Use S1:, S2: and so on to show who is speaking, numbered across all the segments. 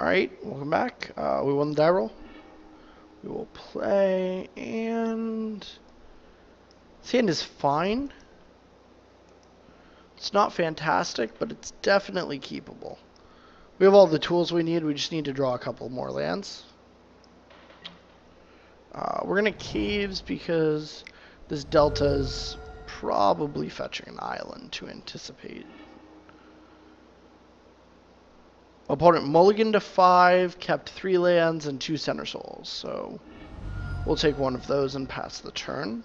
S1: Alright, welcome back. We won the die roll. We will play, and this hand is fine. It's not fantastic, but it's definitely keepable. We have all the tools we need. We just need to draw a couple more lands. We're going to caves because this delta is probably fetching an island to anticipate. Opponent mulliganed to 5, kept 3 lands and 2 center souls. So we'll take one of those and pass the turn.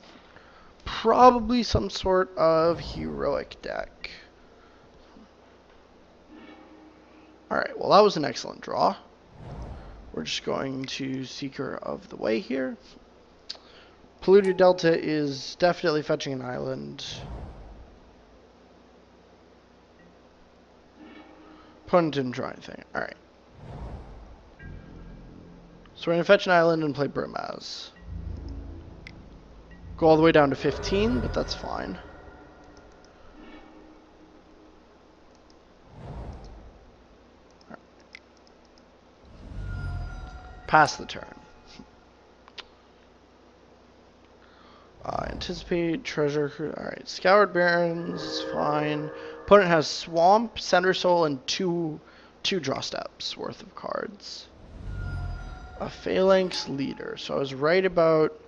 S1: Probably some sort of heroic deck. Alright, well that was an excellent draw. We're just going to Seeker of the Way here. Polluted Delta is definitely fetching an island. Opponent didn't draw anything. Alright. So we're going to fetch an island and play Prowess. Go all the way down to 15, but that's fine. Right. Pass the turn. Anticipate, treasure. Alright, Scoured Barrens is fine. Opponent has Swamp, Center Soul, and two draw steps worth of cards. A Phalanx Leader. So I was right about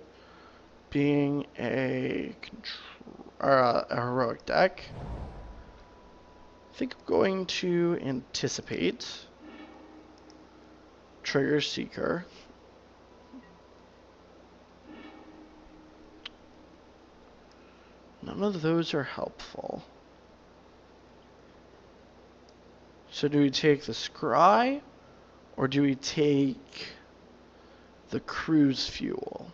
S1: being a heroic deck. I think I'm going to Anticipate. Trigger Seeker. None of those are helpful. So do we take the Scry, or do we take the Cruise Fuel?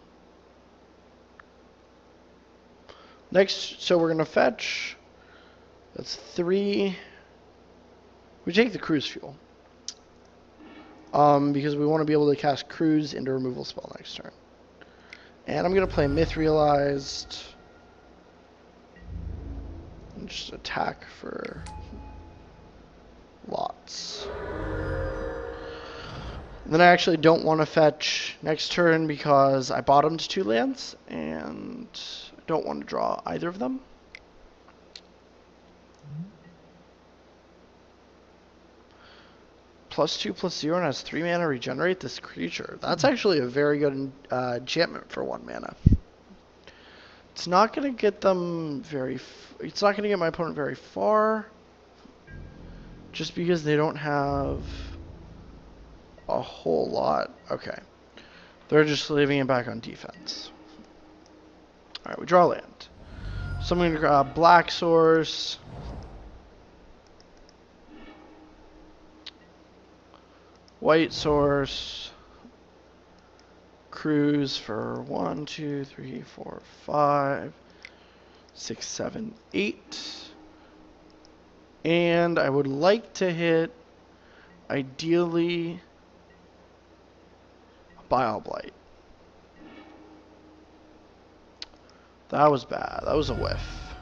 S1: Next, so we're going to fetch, that's 3. We take the Cruise Fuel. Because we want to be able to cast Cruise into removal spell next turn. And I'm going to play Myth-Realized. And just attack for lots. And then I actually don't want to fetch next turn because I bottomed 2 lands, and I don't want to draw either of them. +2/+0 and has 3 mana regenerate this creature. That's actually a very good enchantment for 1 mana. It's not going to get them it's not going to get my opponent very far, just because they don't have a whole lot. Okay. They're just leaving it back on defense. Alright, we draw land. So I'm going to grab Black Source. White Source. Cruise for 1, 2, 3, 4, 5, 6, 7, 8. And I would like to hit, ideally, a Bile Blight. That was bad. That was a whiff.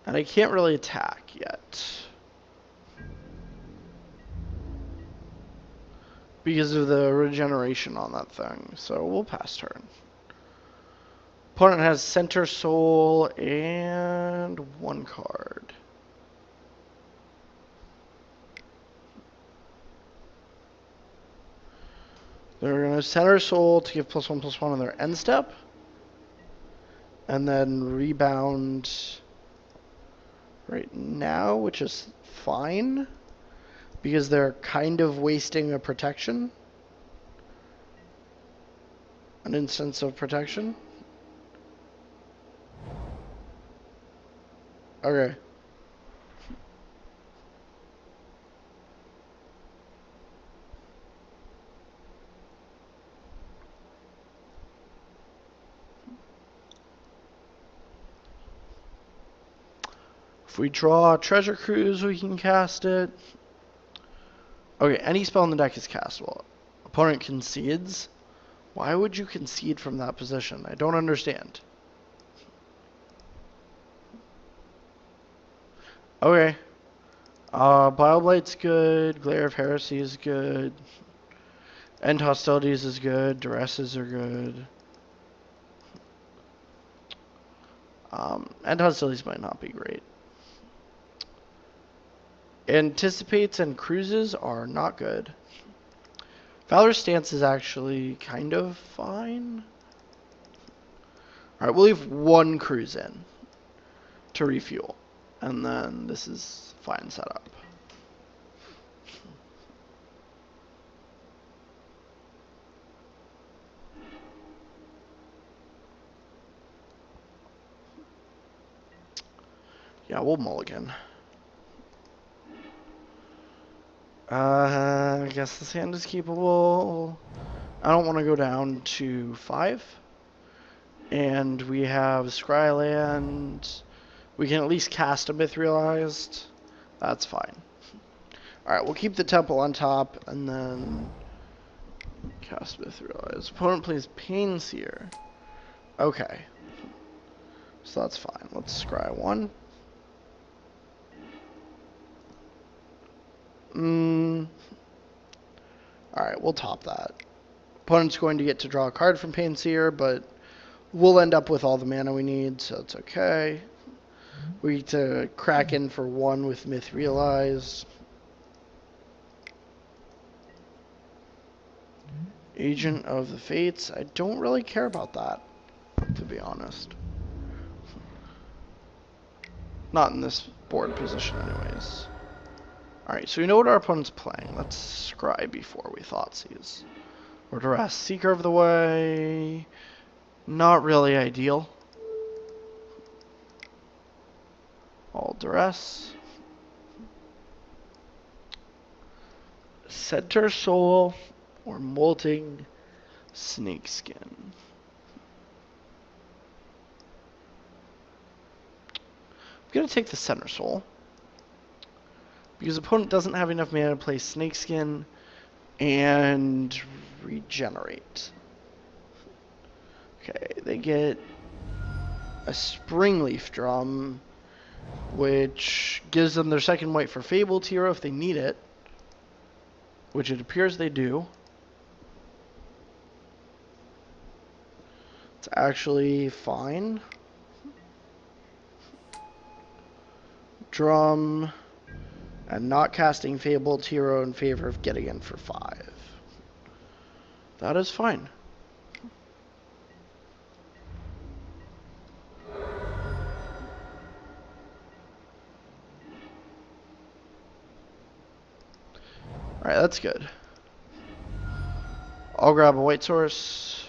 S1: And I can't really attack yet, because of the regeneration on that thing. So we'll pass turn. Opponent has Center Soul and 1 card. They're going to Center Soul to give +1/+1 on their end step. And then rebound right now, which is fine, because they're kind of wasting a protection. An instance of protection. Okay. If we draw Treasure Cruise, we can cast it. Okay, any spell in the deck is castable. Opponent concedes. Why would you concede from that position? I don't understand. Okay. Bioblight's good. Glare of Heresy is good. End Hostilities is good. Duresses are good. End Hostilities might not be great. Anticipates and Cruises are not good. Valor Stance is actually kind of fine. Alright, we'll leave one cruise in to refuel. And then this is fine setup. Yeah, we'll mulligan. I guess this hand is keepable. I don't want to go down to 5. And we have Scryland. We can at least cast a Mithralized. That's fine. Alright, we'll keep the Temple on top, and then cast Mithralized. Opponent plays Painseer. Okay. So that's fine. Let's scry 1. Alright, we'll top that. Opponent's going to get to draw a card from Painseer, but we'll end up with all the mana we need, so it's okay. We get to crack in for 1 with Myth Realized. Agent of the Fates. I don't really care about that, to be honest. Not in this board position anyways. Alright, so we know what our opponent's playing. Let's scry before we Thoughtseize. Or Duress. Seeker of the Way. Not really ideal. All Duress. Center Soul or Molting Snakeskin. I'm going to take the Center Soul. Because the opponent doesn't have enough mana to play Snakeskin and regenerate. Okay, they get a Springleaf Drum, which gives them their second white for Fabled Hero if they need it, which it appears they do. It's actually fine. Drum, and not casting Fabled Hero in favor of getting in for 5. That is fine. Alright, that's good. I'll grab a white source.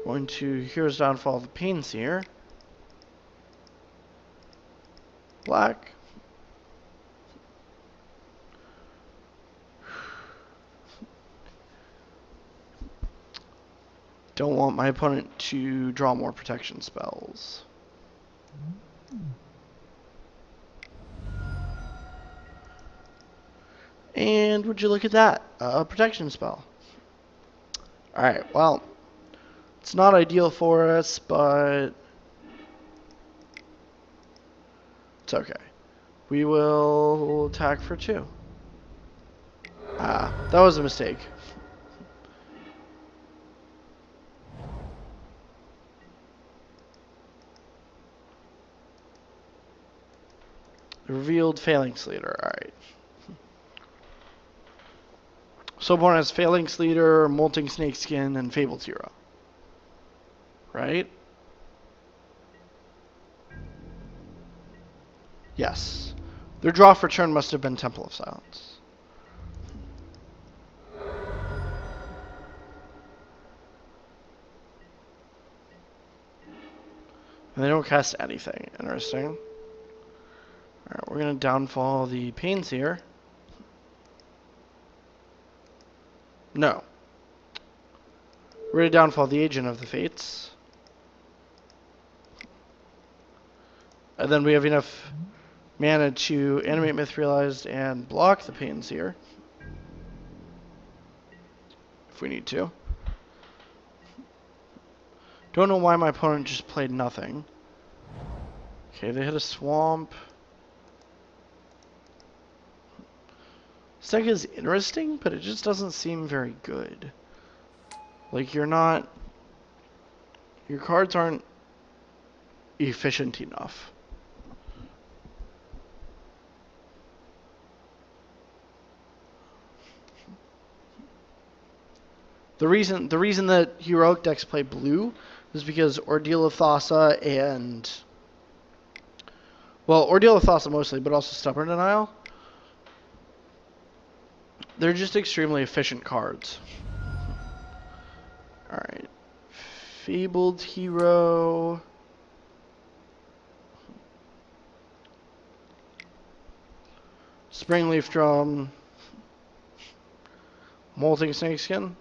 S1: Going to Hero's Downfall of the Painseer. Black. Don't want my opponent to draw more protection spells. And would you look at that? A protection spell. Alright, well, it's not ideal for us, but it's okay. We will attack for 2. Ah, that was a mistake. Revealed Phalanx Leader, alright. So opponent has Phalanx Leader, Molting Snakeskin, and Fabled Hero. Right? Yes. Their draw for turn must have been Temple of Silence. And they don't cast anything. Interesting. Alright, we're going to downfall the Painseer. No. We're going to downfall the Agent of the Fates. And then we have enough mana to animate Myth Realized and block the Painseer. If we need to. Don't know why my opponent just played nothing. Okay, they hit a Swamp. This deck is interesting, but it just doesn't seem very good. Like, you're not... Your cards aren't efficient enough. The reason that heroic decks play blue is because Ordeal of Thassa and... Well, Ordeal of Thassa mostly, but also Stubborn Denial. They're just extremely efficient cards. Alright. Fabled Hero... Springleaf Drum... Molting Snakeskin.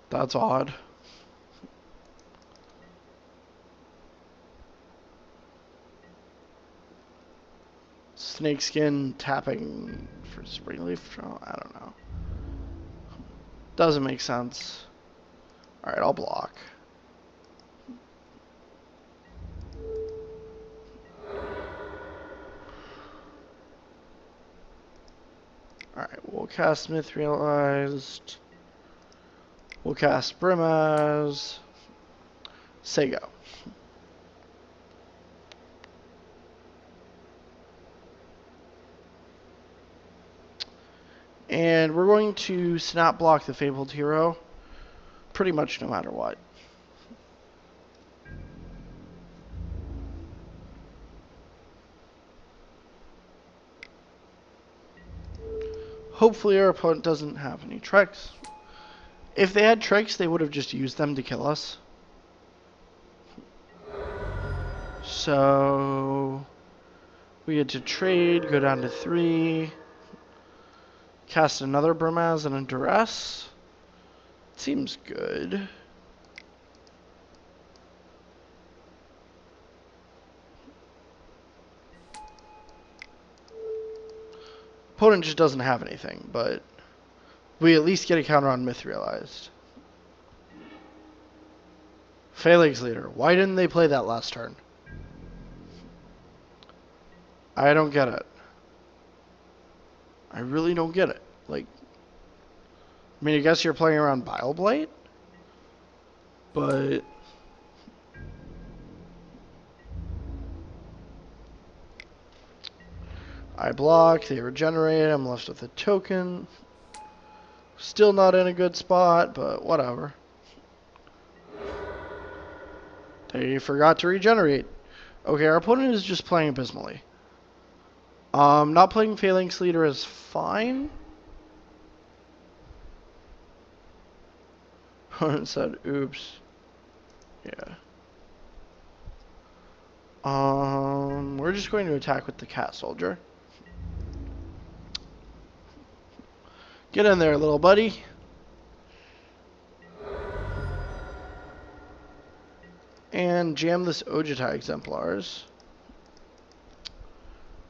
S1: That's odd. Snakeskin tapping for Springleaf Drum? I don't know. Doesn't make sense. Alright, I'll block. Alright, we'll cast Myth Realized. We'll cast Brimaz. Say go. And we're going to snap block the Fabled Hero pretty much no matter what. Hopefully our opponent doesn't have any tricks. If they had tricks, they would have just used them to kill us. So we had to trade, go down to 3, cast another Brimaz and a Duress. Seems good. Opponent just doesn't have anything, but we at least get a counter on Myth Realized. Phalanx Leader. Why didn't they play that last turn? I don't get it. I really don't get it. Like, I mean, I guess you're playing around Bile Blight, but I block, they regenerate, I'm left with a token. Still not in a good spot, but whatever. They forgot to regenerate. Okay, our opponent is just playing abysmally. Not playing Phalanx Leader is fine. Opponent said, oops. Yeah. We're just going to attack with the Cat Soldier. Get in there, little buddy. And jam this Ojutai Exemplars.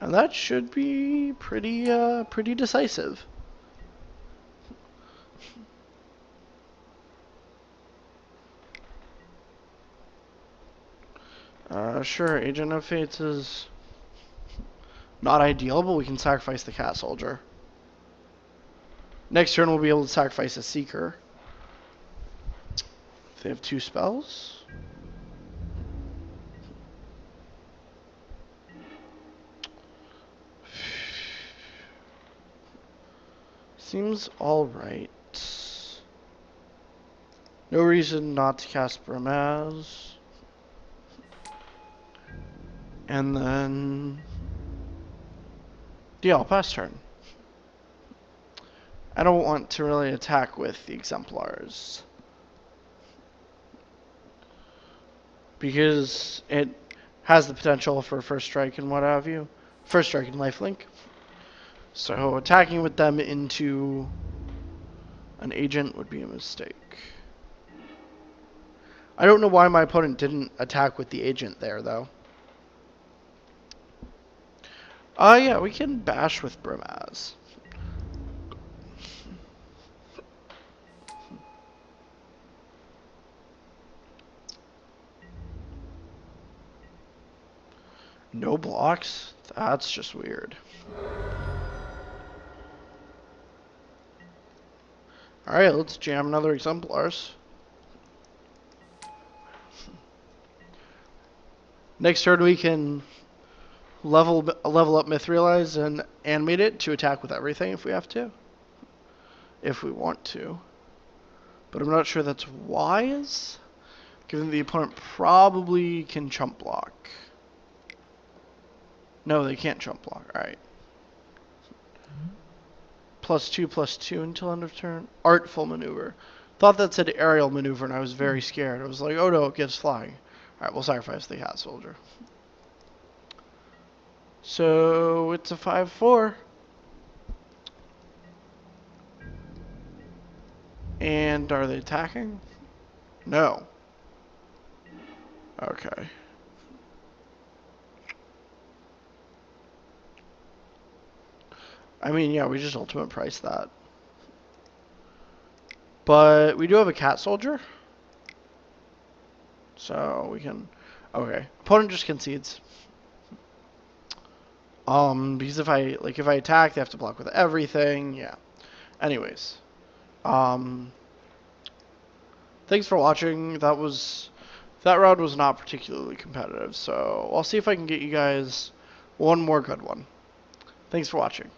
S1: And that should be pretty decisive. Sure, Agent of Fates is not ideal, but we can sacrifice the Cat Soldier. Next turn we'll be able to sacrifice a Seeker. They have 2 spells. Seems alright. No reason not to cast Brimaz. And then... yeah, I'll pass turn. I don't want to really attack with the Exemplars, because it has the potential for first strike and what have you. First strike and lifelink. So attacking with them into an agent would be a mistake. I don't know why my opponent didn't attack with the agent there, though. Yeah, we can bash with Brimaz. No blocks? That's just weird. Alright, let's jam another exemplars. Next turn we can level up Mithrilize and animate it to attack with everything if we have to. If we want to. But I'm not sure that's wise, given the opponent probably can chump block. No, they can't chump block. Alright. +2/+2 until end of turn. Artful maneuver. Thought that said aerial maneuver and I was very scared. I was like, oh no, it gives flying. Alright, we'll sacrifice the Hat Soldier. So it's a 5/4. And are they attacking? No. Okay. I mean, yeah, we just ultimate price that. But we do have a Cat Soldier. So we can... Okay. Opponent just concedes. Because if I attack, they have to block with everything. Yeah. Anyways. Thanks for watching. That round was not particularly competitive. So I'll see if I can get you guys one more good one. Thanks for watching.